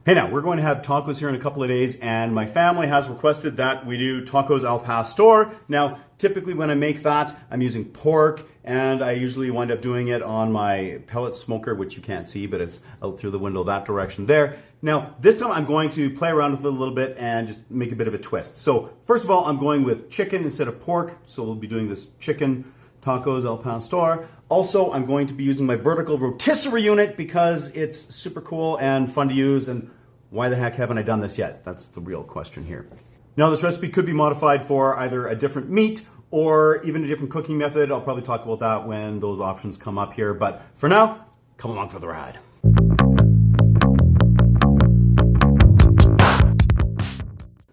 Hey now, we're going to have tacos here in a couple of days, and my family has requested that we do tacos al pastor. Now, typically when I make that, I'm using pork, and I usually wind up doing it on my pellet smoker, which you can't see, but it's out through the window that direction there. Now, this time I'm going to play around with it a little bit and just make a bit of a twist. So, first of all, I'm going with chicken instead of pork, so we'll be doing this chicken tacos al pastor. Also, I'm going to be using my vertical rotisserie unit because it's super cool and fun to use, and why the heck haven't I done this yet? That's the real question here. Now, this recipe could be modified for either a different meat or even a different cooking method. I'll probably talk about that when those options come up here, but for now, come along for the ride.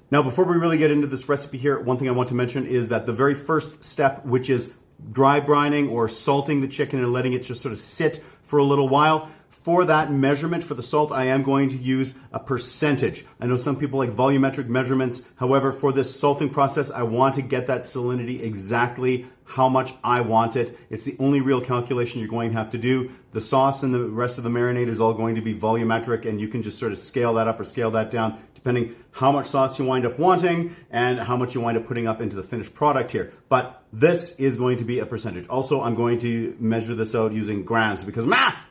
Now, before we really get into this recipe here, one thing I want to mention is that the very first step, which is dry brining or salting the chicken and letting it just sort of sit for a little while. For that measurement for the salt, I am going to use a percentage. I know some people like volumetric measurements. However, for this salting process, I want to get that salinity exactly how much I want it. It's the only real calculation you're going to have to do. The sauce and the rest of the marinade is all going to be volumetric, and you can just sort of scale that up or scale that down depending how much sauce you wind up wanting and how much you wind up putting up into the finished product here. But this is going to be a percentage. Also, I'm going to measure this out using grams because math,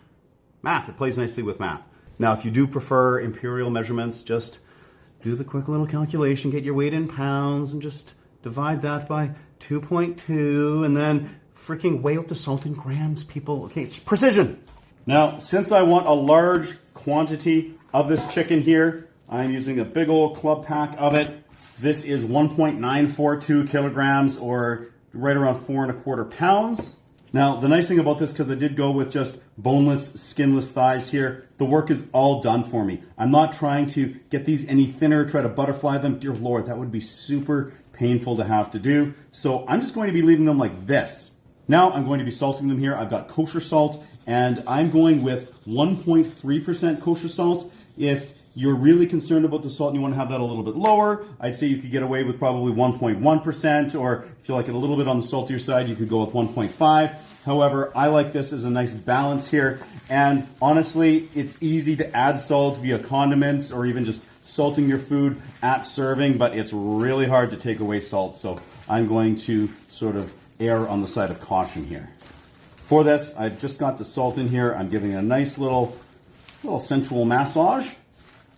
it plays nicely with math. Now, if you do prefer imperial measurements, just do the quick little calculation, get your weight in pounds and just divide that by 2.2 and then freaking weigh out the salt in grams, people. Okay, it's precision. Now, since I want a large quantity of this chicken here, I'm using a big old club pack of it. This is 1.942 kilograms or right around 4¼ pounds. Now, the nice thing about this, because I did go with just boneless, skinless thighs here, the work is all done for me. I'm not trying to get these any thinner, try to butterfly them. Dear Lord, that would be super painful to have to do. So I'm just going to be leaving them like this. Now I'm going to be salting them here. I've got kosher salt, and I'm going with 1.3% kosher salt. If you're really concerned about the salt and you want to have that a little bit lower, I'd say you could get away with probably 1.1%, or if you like it a little bit on the saltier side, you could go with 1.5. However, I like this as a nice balance here, and honestly, it's easy to add salt via condiments or even just salting your food at serving, but it's really hard to take away salt, so I'm going to sort of err on the side of caution here. For this, I've just got the salt in here. I'm giving it a nice little sensual massage.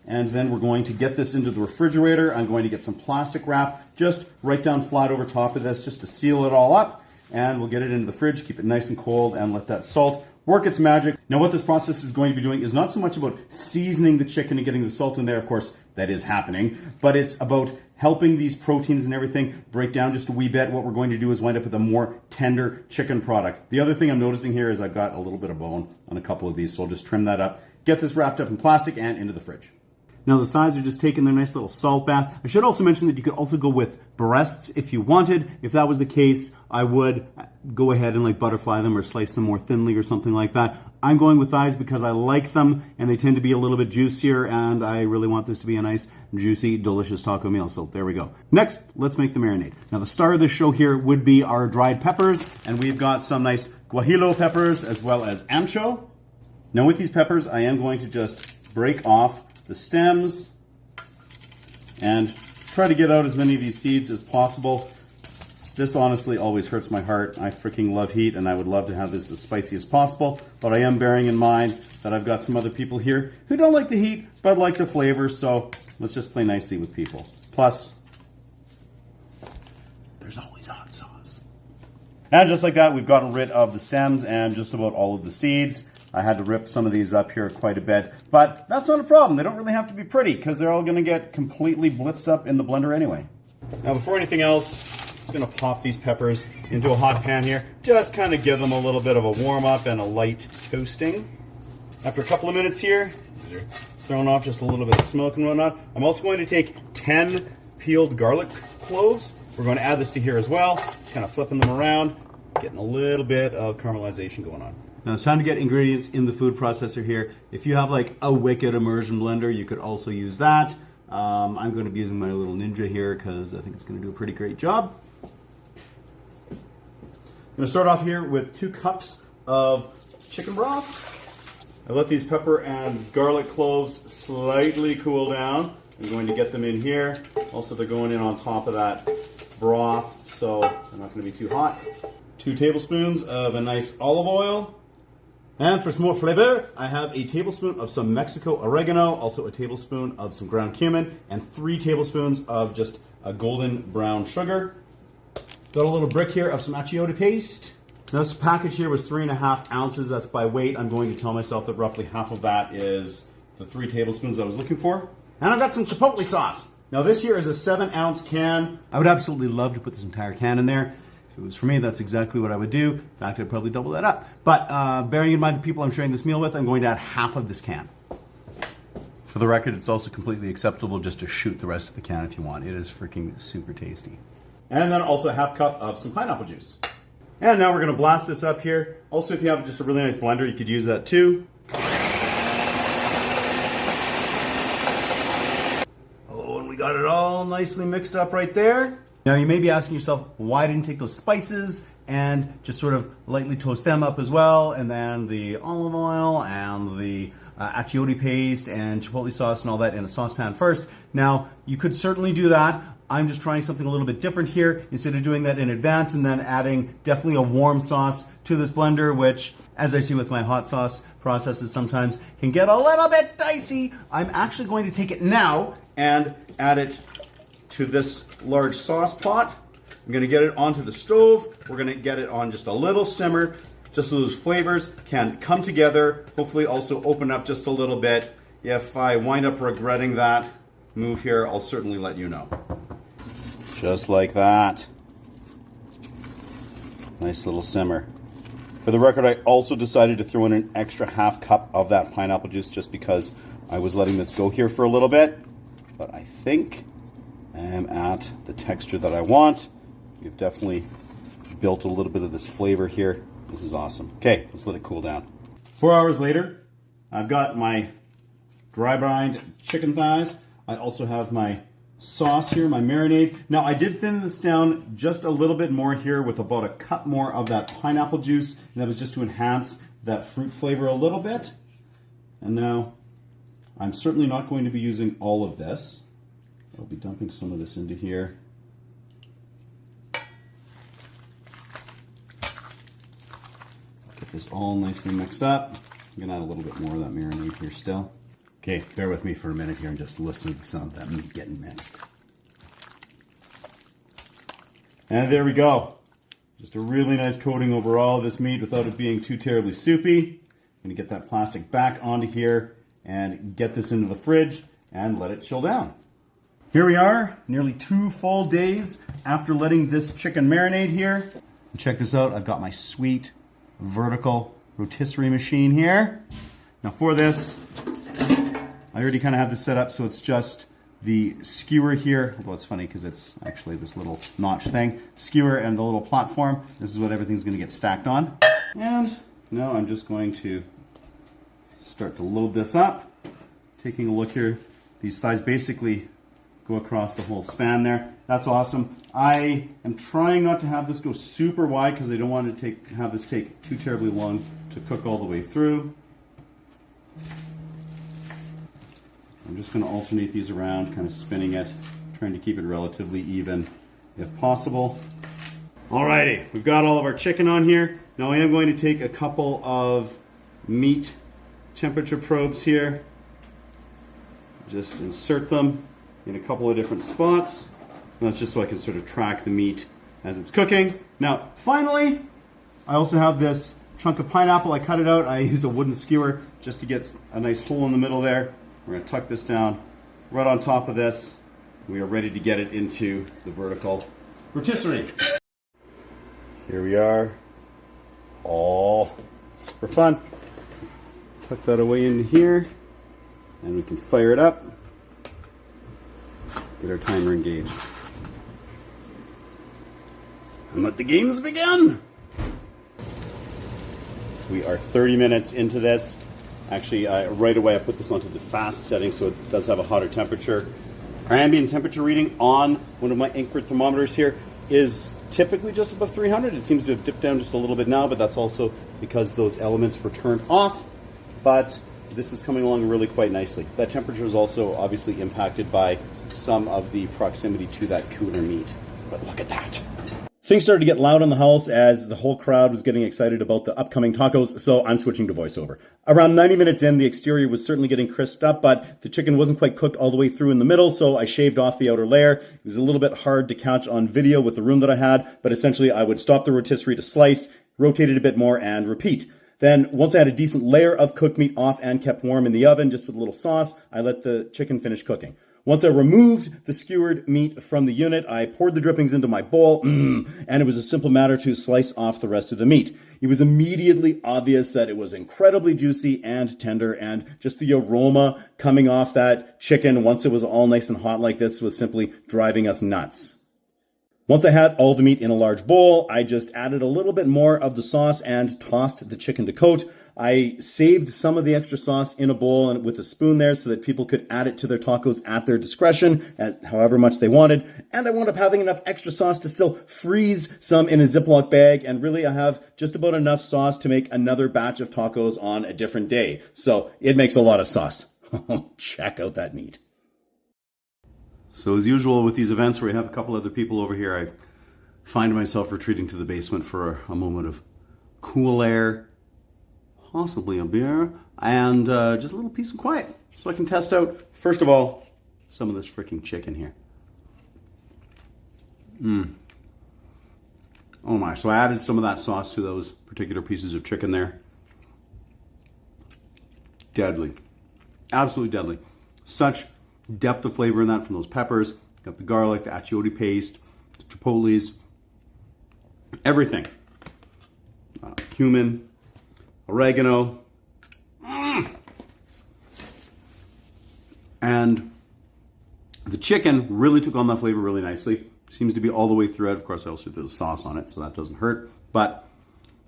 And then we're going to get this into the refrigerator. I'm going to get some plastic wrap just right down flat over top of this just to seal it all up. And we'll get it into the fridge, keep it nice and cold, and let that salt work its magic. Now, what this process is going to be doing is not so much about seasoning the chicken and getting the salt in there. Of course, that is happening. But it's about helping these proteins and everything break down just a wee bit. What we're going to do is wind up with a more tender chicken product. The other thing I'm noticing here is I've got a little bit of bone on a couple of these, so I'll just trim that up. Get this wrapped up in plastic and into the fridge. Now the sides are just taking their nice little salt bath. I should also mention that you could also go with breasts if you wanted. If that was the case, I would go ahead and like butterfly them or slice them more thinly or something like that. I'm going with thighs because I like them and they tend to be a little bit juicier, and I really want this to be a nice, juicy, delicious taco meal. So there we go. Next, let's make the marinade. Now the star of the show here would be our dried peppers, and we've got some nice guajillo peppers as well as ancho. Now with these peppers, I am going to just break off the stems and try to get out as many of these seeds as possible. This honestly always hurts my heart. I freaking love heat and I would love to have this as spicy as possible, but I am bearing in mind that I've got some other people here who don't like the heat but like the flavor, so let's just play nicely with people. Plus, there's always hot sauce. And just like that, we've gotten rid of the stems and just about all of the seeds. I had to rip some of these up here quite a bit, but that's not a problem. They don't really have to be pretty because they're all going to get completely blitzed up in the blender anyway. Now, before anything else, I'm just going to pop these peppers into a hot pan here. Just kind of give them a little bit of a warm up and a light toasting. After a couple of minutes here, they're throwing off just a little bit of smoke and whatnot. I'm also going to take 10 peeled garlic cloves. We're going to add this to here as well, kind of flipping them around, getting a little bit of caramelization going on. Now it's time to get ingredients in the food processor here. If you have like a wicked immersion blender, you could also use that. I'm going to be using my little Ninja here because I think it's going to do a pretty great job. I'm going to start off here with 2 cups of chicken broth. I let these pepper and garlic cloves slightly cool down. I'm going to get them in here. Also, they're going in on top of that broth, so they're not going to be too hot. 2 tablespoons of a nice olive oil. And for some more flavor, I have a tablespoon of some Mexico oregano, also a tablespoon of some ground cumin, and 3 tablespoons of just a golden brown sugar. Got a little brick here of some achiote paste. Now this package here was 3.5 ounces. That's by weight. I'm going to tell myself that roughly half of that is the 3 tablespoons I was looking for. And I've got some chipotle sauce. Now this here is a 7-ounce can. I would absolutely love to put this entire can in there. If it was for me, that's exactly what I would do. In fact, I'd probably double that up. But bearing in mind the people I'm sharing this meal with, I'm going to add half of this can. For the record, it's also completely acceptable just to shoot the rest of the can if you want. It is freaking super tasty. And then also a half cup of some pineapple juice. And now we're going to blast this up here. Also, if you have just a really nice blender, you could use that too. Oh, and we got it all nicely mixed up right there. Now you may be asking yourself, why didn't you take those spices and just sort of lightly toast them up as well, and then the olive oil and the achiote paste and chipotle sauce and all that in a saucepan first. Now, you could certainly do that. I'm just trying something a little bit different here. Instead of doing that in advance and then adding definitely a warm sauce to this blender, which, as I see with my hot sauce processes, sometimes can get a little bit dicey. I'm actually going to take it now and add it to this large sauce pot. I'm going to get it onto the stove. We're going to get it on just a little simmer, just so those flavors can come together. Hopefully also open up just a little bit. If I wind up regretting that move here, I'll certainly let you know. Just like that. Nice little simmer. For the record, I also decided to throw in an extra half cup of that pineapple juice just because I was letting this go here for a little bit. But I think I am at the texture that I want. We've definitely built a little bit of this flavor here. This is awesome. Okay, let's let it cool down. 4 hours later, I've got my dry brined chicken thighs. I also have my sauce here, my marinade. Now I did thin this down just a little bit more here with about a cup more of that pineapple juice, and that was just to enhance that fruit flavor a little bit. And now I'm certainly not going to be using all of this. I'll be dumping some of this into here. Get this all nicely mixed up. I'm gonna add a little bit more of that marinade here still. Okay, bear with me for a minute here and just listen to some of that meat getting mixed. And there we go. Just a really nice coating over all of this meat without it being too terribly soupy. I'm gonna get that plastic back onto here and get this into the fridge and let it chill down. Here we are, nearly 2 full days after letting this chicken marinate here. And check this out, I've got my sweet vertical rotisserie machine here. Now for this, I already kind of have this set up so it's just the skewer here. Although it's funny because it's actually this little notch thing. Skewer and the little platform. This is what everything's going to get stacked on. And now I'm just going to start to load this up. Taking a look here, these thighs basically go across the whole span there. That's awesome. I am trying not to have this go super wide because I don't want to have this take too terribly long to cook all the way through. I'm just going to alternate these around, kind of spinning it, trying to keep it relatively even if possible. Alrighty, we've got all of our chicken on here. Now I am going to take a couple of meat temperature probes here. Just insert them in a couple of different spots. And that's just so I can sort of track the meat as it's cooking. Now, finally, I also have this chunk of pineapple. I cut it out. I used a wooden skewer just to get a nice hole in the middle there. We're going to tuck this down right on top of this. We are ready to get it into the vertical rotisserie. Here we are. All super fun. Tuck that away into here, and we can fire it up. Get our timer engaged. And let the games begin! We are 30 minutes into this. Actually, right away I put this onto the fast setting so it does have a hotter temperature. Our ambient temperature reading on one of my Inkbird thermometers here is typically just above 300. It seems to have dipped down just a little bit now, but that's also because those elements were turned off. but this is coming along really quite nicely. That temperature is also obviously impacted by some of the proximity to that cooler meat. But look at that. Things started to get loud in the house as the whole crowd was getting excited about the upcoming tacos, so I'm switching to voiceover. Around 90 minutes in, the exterior was certainly getting crisped up, but the chicken wasn't quite cooked all the way through in the middle, so I shaved off the outer layer. It was a little bit hard to catch on video with the room that I had, but essentially I would stop the rotisserie to slice, rotate it a bit more, and repeat. Then, once I had a decent layer of cooked meat off and kept warm in the oven, just with a little sauce, I let the chicken finish cooking. Once I removed the skewered meat from the unit, I poured the drippings into my bowl, and it was a simple matter to slice off the rest of the meat. It was immediately obvious that it was incredibly juicy and tender, and just the aroma coming off that chicken once it was all nice and hot like this was simply driving us nuts. Once I had all the meat in a large bowl, I just added a little bit more of the sauce and tossed the chicken to coat. I saved some of the extra sauce in a bowl and with a spoon there so that people could add it to their tacos at their discretion, at however much they wanted. And I wound up having enough extra sauce to still freeze some in a Ziploc bag. And really, I have just about enough sauce to make another batch of tacos on a different day. So it makes a lot of sauce. Check out that meat. So as usual with these events where we have a couple other people over here, I find myself retreating to the basement for a moment of cool air, possibly a beer, and just a little peace and quiet. So I can test out, first of all, some of this freaking chicken here. Oh my, so I added some of that sauce to those particular pieces of chicken there. Deadly. Absolutely deadly. Such depth of flavor in that from those peppers. Got the garlic, the achiote paste, the chilpotles, everything. Cumin, oregano. And the chicken really took on that flavor really nicely. Seems to be all the way through it. Of course, I also did the sauce on it, so that doesn't hurt. But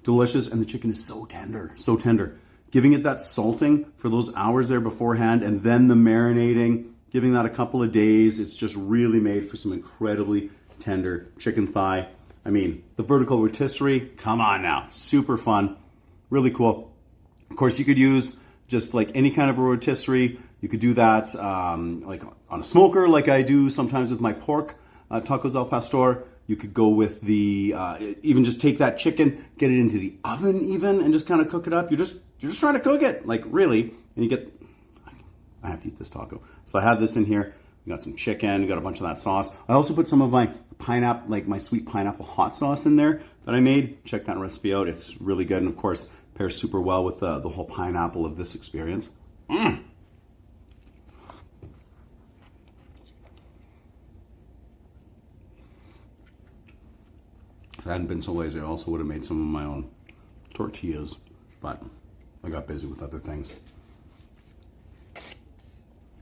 delicious, and the chicken is so tender, so tender. Giving it that salting for those hours there beforehand, and then the marinating, giving that a couple of days. It's just really made for some incredibly tender chicken thigh. I mean, the vertical rotisserie, come on now. Super fun, really cool. Of course, you could use just like any kind of a rotisserie. You could do that like on a smoker, like I do sometimes with my pork, tacos al pastor. You could go with the, even just take that chicken, get it into the oven even, and just kind of cook it up. You're just trying to cook it, like really. And you get, I have to eat this taco. So I have this in here. We got some chicken, got a bunch of that sauce. I also put some of my pineapple, like my sweet pineapple hot sauce in there that I made. Check that recipe out. It's really good. And of course, pairs super well with the whole pineapple of this experience. If I hadn't been so lazy, I also would have made some of my own tortillas, but I got busy with other things.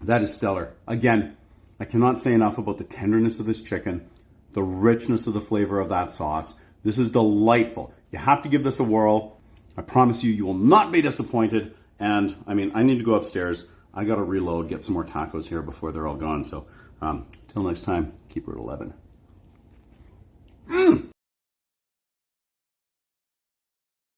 That is stellar. Again, I cannot say enough about the tenderness of this chicken, the richness of the flavor of that sauce. This is delightful. You have to give this a whirl. I promise you, you will not be disappointed. And I mean, I need to go upstairs. I got to reload, get some more tacos here before they're all gone. So till next time, keep her at 11.